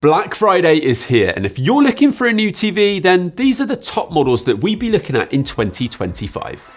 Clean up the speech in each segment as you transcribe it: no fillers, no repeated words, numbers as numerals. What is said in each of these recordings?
Black Friday is here, and if you're looking for a new TV, then these are the top models that we'd be looking at in 2025.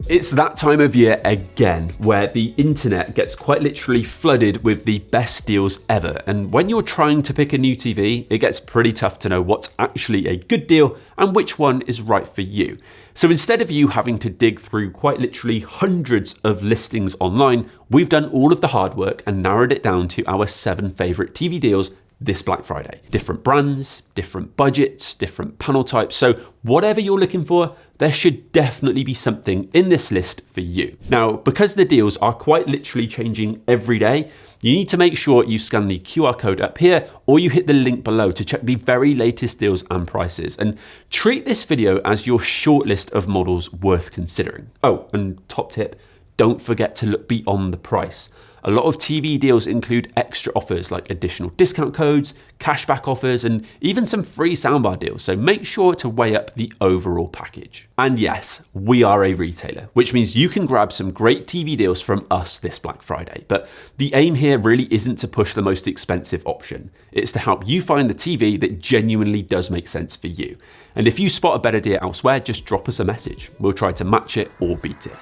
It's that time of year again where the internet gets quite literally flooded with the best deals ever. And when you're trying to pick a new TV, it gets pretty tough to know what's actually a good deal and which one is right for you. So instead of you having to dig through quite literally hundreds of listings online, we've done all of the hard work and narrowed it down to our 7 favorite TV deals this Black Friday. Different brands, different budgets, different panel types. So whatever you're looking for, there should definitely be something in this list for you. Now, because the deals are quite literally changing every day, you need to make sure you scan the QR code up here or you hit the link below to check the very latest deals and prices, and treat this video as your shortlist of models worth considering. Oh, and top tip, don't forget to look beyond the price. A lot of TV deals include extra offers like additional discount codes, cashback offers, and even some free soundbar deals, so make sure to weigh up the overall package. And yes, we are a retailer, which means you can grab some great TV deals from us this Black Friday. But the aim here really isn't to push the most expensive option. It's to help you find the TV that genuinely does make sense for you. And if you spot a better deal elsewhere, just drop us a message. We'll try to match it or beat it.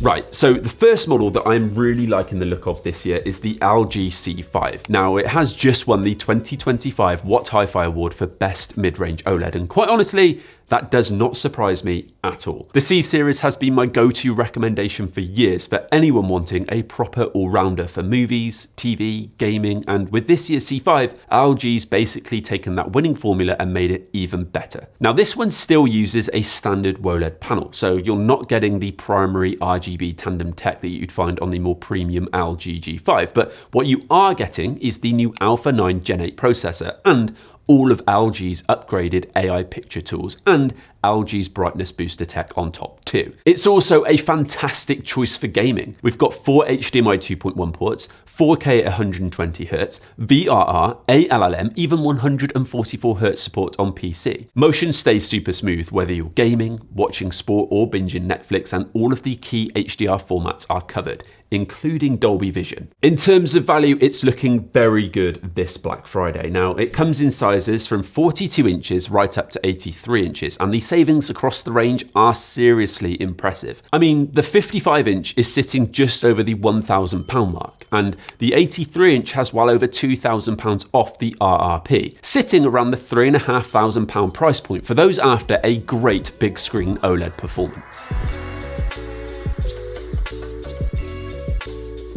Right, so the first model that I'm really liking the look of this year is the LG C5. Now, it has just won the 2025 What Hi-Fi Award for Best Mid-Range OLED, and quite honestly, that does not surprise me at all. The C series has been my go-to recommendation for years for anyone wanting a proper all-rounder for movies, TV, gaming, and with this year's C5, LG's basically taken that winning formula and made it even better. Now, this one still uses a standard OLED panel, so you're not getting the primary RGB tandem tech that you'd find on the more premium LG G5, but what you are getting is the new Alpha 9 Gen 8 processor and all of LG's upgraded AI picture tools and LG's brightness booster tech on top too. It's also a fantastic choice for gaming. We've got 4 HDMI 2.1 ports, 4K at 120Hz, VRR, ALLM, even 144Hz support on PC. Motion stays super smooth whether you're gaming, watching sport or binging Netflix, and all of the key HDR formats are covered, including Dolby Vision. In terms of value, it's looking very good this Black Friday. Now, it comes in sizes from 42 inches right up to 83 inches, and the savings across the range are seriously impressive. I mean, the 55-inch is sitting just over the £1,000 mark, and the 83-inch has well over £2,000 off the RRP, sitting around the £3,500 price point for those after a great big screen OLED performance.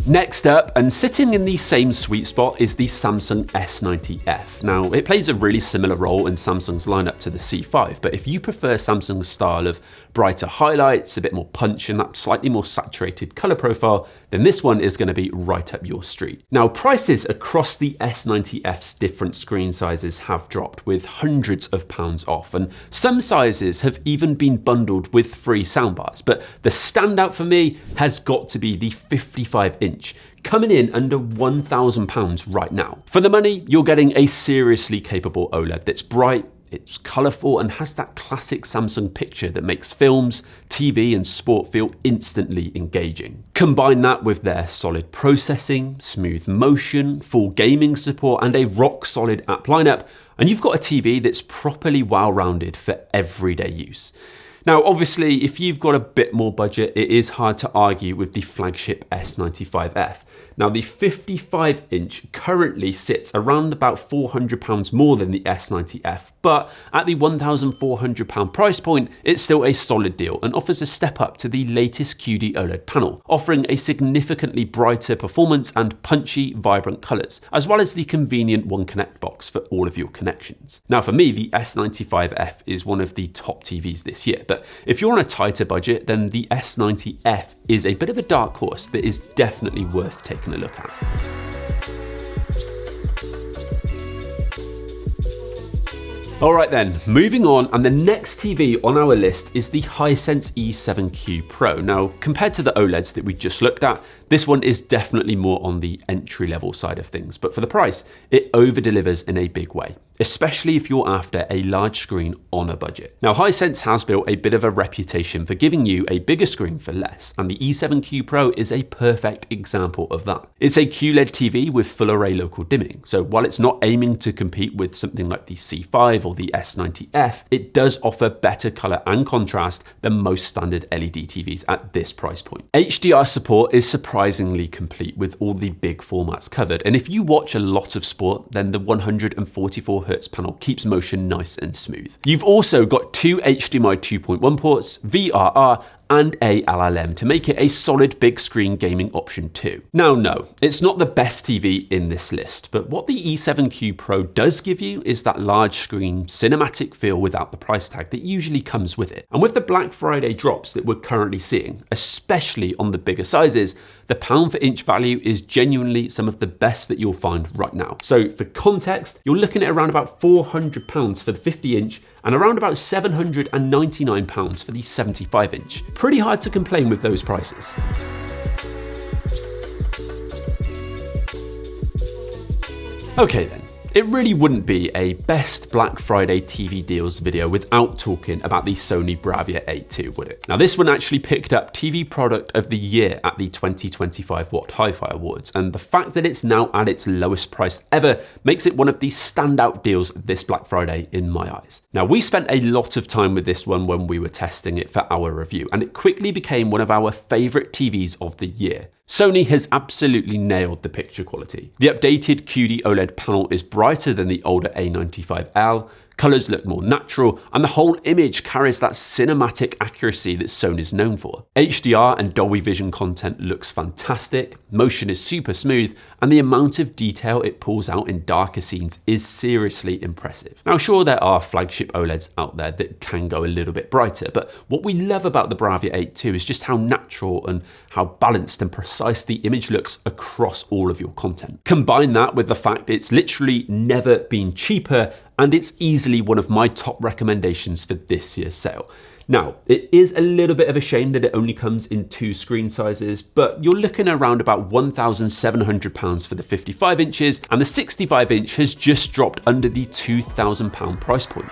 Next up, and sitting in the same sweet spot, is the Samsung S90F. Now, it plays a really similar role in Samsung's lineup to the C5, but if you prefer Samsung's style of brighter highlights, a bit more punch, and that slightly more saturated color profile, then this one is going to be right up your street. Now, prices across the S90F's different screen sizes have dropped, with hundreds of pounds off, and some sizes have even been bundled with free soundbars, but the standout for me has got to be the 55-inch, coming in under £1,000 right now. For the money, you're getting a seriously capable OLED that's bright, it's colourful, and has that classic Samsung picture that makes films, TV, and sport feel instantly engaging. Combine that with their solid processing, smooth motion, full gaming support, and a rock-solid app lineup, and you've got a TV that's properly well-rounded for everyday use. Now, obviously, if you've got a bit more budget, it is hard to argue with the flagship S95F. Now, the 55-inch currently sits around about £400 more than the S90F, but at the £1,400 price point, it's still a solid deal and offers a step up to the latest QD OLED panel, offering a significantly brighter performance and punchy, vibrant colours, as well as the convenient One Connect box for all of your connections. Now, for me, the S95F is one of the top TVs this year, but if you're on a tighter budget, then the S90F is a bit of a dark horse that is definitely worth taking a look at. All right then, moving on, and the next TV on our list is the Hisense E7Q Pro. Now, compared to the OLEDs that we just looked at, this one is definitely more on the entry-level side of things, but for the price, it over-delivers in a big way. especially if you're after a large screen on a budget. Now, Hisense has built a bit of a reputation for giving you a bigger screen for less, and the E7Q Pro is a perfect example of that. It's a QLED TV with full array local dimming, so while it's not aiming to compete with something like the C5 or the S90F, it does offer better color and contrast than most standard LED TVs at this price point. HDR support is surprisingly complete with all the big formats covered, and if you watch a lot of sport, then the 144Hz panel keeps motion nice and smooth. You've also got two HDMI 2.1 ports, VRR, and a LLM to make it a solid big screen gaming option too. Now, no, it's not the best TV in this list, but what the E7Q Pro does give you is that large screen cinematic feel without the price tag that usually comes with it. And with the Black Friday drops that we're currently seeing, especially on the bigger sizes, the pound for inch value is genuinely some of the best that you'll find right now. So for context, you're looking at around about £400 for the 50-inch and around about £799 for the 75-inch. Pretty hard to complain with those prices. Okay then. It really wouldn't be a best Black Friday TV deals video without talking about the Sony Bravia 8 II, would it? Now, this one actually picked up TV Product of the Year at the 2025 What Hi-Fi Awards, and the fact that it's now at its lowest price ever makes it one of the standout deals this Black Friday in my eyes. Now, we spent a lot of time with this one when we were testing it for our review, and it quickly became one of our favorite TVs of the year. Sony has absolutely nailed the picture quality. The updated QD OLED panel is brighter than the older A95L, colors look more natural, and the whole image carries that cinematic accuracy that Sony's known for. HDR and Dolby Vision content looks fantastic, motion is super smooth, and the amount of detail it pulls out in darker scenes is seriously impressive. Now, sure, there are flagship OLEDs out there that can go a little bit brighter, but what we love about the Bravia 8 II is just how natural and how balanced and precise the image looks across all of your content. Combine that with the fact it's literally never been cheaper, and it's easily one of my top recommendations for this year's sale. Now, it is a little bit of a shame that it only comes in two screen sizes, but you're looking around about £1,700 for the 55 inches, and the 65 inch has just dropped under the £2,000 price point.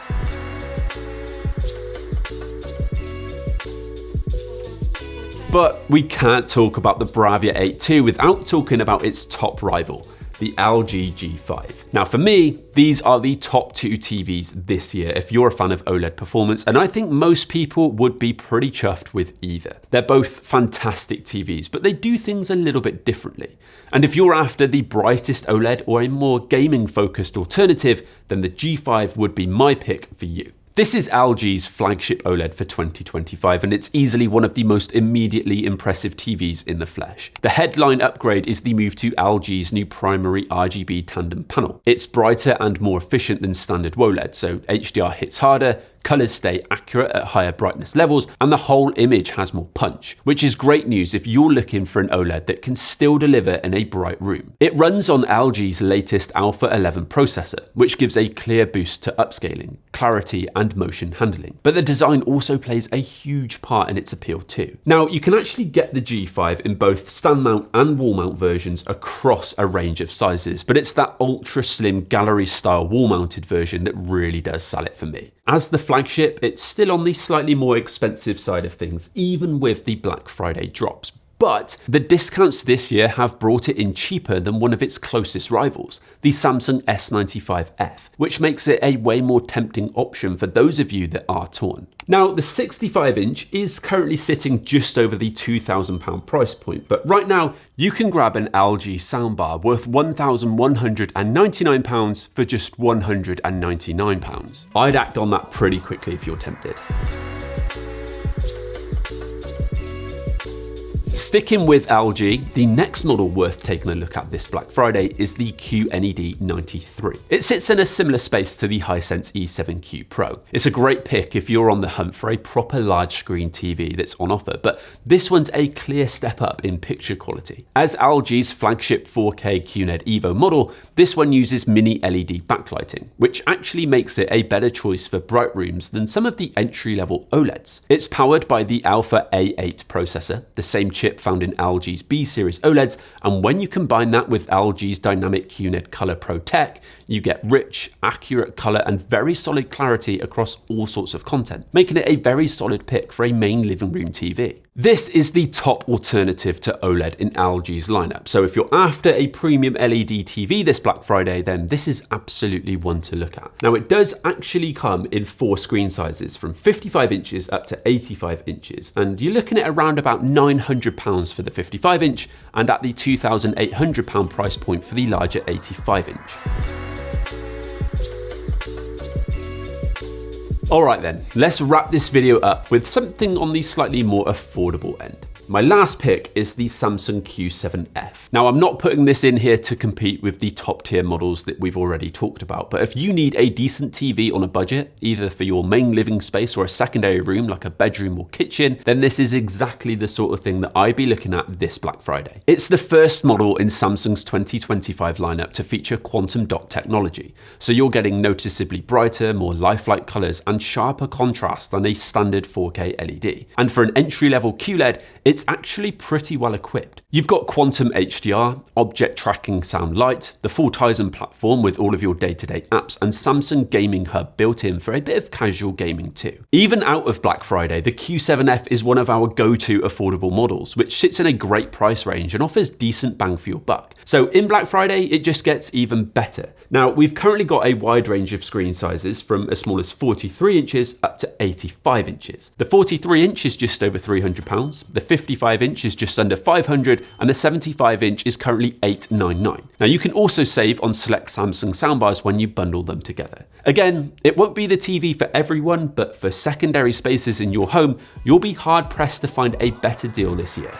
But we can't talk about the Bravia 8 II without talking about its top rival, the LG G5. Now, for me, these are the top two TVs this year if you're a fan of OLED performance, and I think most people would be pretty chuffed with either. They're both fantastic TVs, but they do things a little bit differently. And if you're after the brightest OLED or a more gaming-focused alternative, then the G5 would be my pick for you. This is LG's flagship OLED for 2025, and it's easily one of the most immediately impressive TVs in the flesh. The headline upgrade is the move to LG's new primary RGB tandem panel. It's brighter and more efficient than standard OLED, so HDR hits harder, colors stay accurate at higher brightness levels, and the whole image has more punch, which is great news if you're looking for an OLED that can still deliver in a bright room. It runs on LG's latest Alpha 11 processor, which gives a clear boost to upscaling, clarity, and motion handling. But the design also plays a huge part in its appeal too. Now, you can actually get the G5 in both stand mount and wall mount versions across a range of sizes, but it's that ultra slim gallery style wall mounted version that really does sell it for me. As the flagship, it's still on the slightly more expensive side of things, even with the Black Friday drops. But the discounts this year have brought it in cheaper than one of its closest rivals, the Samsung S90F, which makes it a way more tempting option for those of you that are torn. Now, the 65 inch is currently sitting just over the £2,000 price point, but right now you can grab an LG soundbar worth £1,199 for just £199. I'd act on that pretty quickly if you're tempted. Sticking with LG, the next model worth taking a look at this Black Friday is the QNED 93. It sits in a similar space to the Hisense E7Q Pro. It's a great pick if you're on the hunt for a proper large screen TV that's on offer, but this one's a clear step up in picture quality. As LG's flagship 4K QNED Evo model, this one uses mini LED backlighting, which actually makes it a better choice for bright rooms than some of the entry-level OLEDs. It's powered by the Alpha A8 processor, the same chip chip found in LG's B series OLEDs, and when you combine that with LG's dynamic QNED Color Pro tech, you get rich, accurate color and very solid clarity across all sorts of content, making it a very solid pick for a main living room TV. This is the top alternative to OLED in LG's lineup, so if you're after a premium LED TV this Black Friday, then this is absolutely one to look at. Now, it does actually come in 4 screen sizes from 55 inches up to 85 inches, and you're looking at around about £900 for the 55 inch and at the £2,800 price point for the larger 85 inch. Alright then, let's wrap this video up with something on the slightly more affordable end. My last pick is the Samsung Q7F. Now, I'm not putting this in here to compete with the top tier models that we've already talked about, but if you need a decent TV on a budget, either for your main living space or a secondary room like a bedroom or kitchen, then this is exactly the sort of thing that I'd be looking at this Black Friday. It's the first model in Samsung's 2025 lineup to feature quantum dot technology, so you're getting noticeably brighter, more lifelike colors and sharper contrast than a standard 4K LED. And for an entry-level QLED, it's actually pretty well equipped. You've got quantum HDR, object tracking sound light, the full Tizen platform with all of your day-to-day apps, and Samsung Gaming Hub built in for a bit of casual gaming too. Even out of Black Friday, the Q7F is one of our go-to affordable models, which sits in a great price range and offers decent bang for your buck. So in Black Friday, it just gets even better. Now, we've currently got a wide range of screen sizes from as small as 43 inches up to 85 inches. The 43 inch is just over £300, the 55 inch is just under £500, and the 75 inch is currently $899. Now, you can also save on select Samsung soundbars when you bundle them together. Again, it won't be the TV for everyone, but for secondary spaces in your home, you'll be hard pressed to find a better deal this year.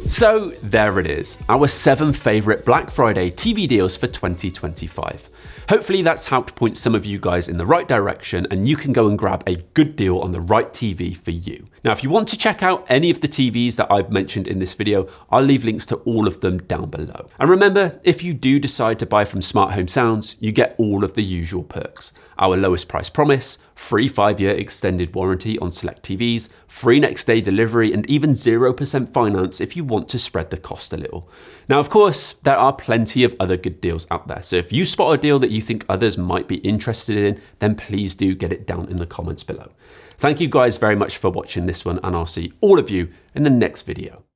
So there it is, our 7 favourite Black Friday TV deals for 2025. Hopefully that's helped point some of you guys in the right direction and you can go and grab a good deal on the right TV for you. Now, if you want to check out any of the TVs that I've mentioned in this video, I'll leave links to all of them down below. And remember, if you do decide to buy from Smart Home Sounds, you get all of the usual perks. Our lowest price promise, free 5-year extended warranty on select TVs, free next day delivery, and even 0% finance if you want to spread the cost a little. Now, of course, there are plenty of other good deals out there. So if you spot a deal that you think others might be interested in, then please do get it down in the comments below. Thank you guys very much for watching this one, and I'll see all of you in the next video.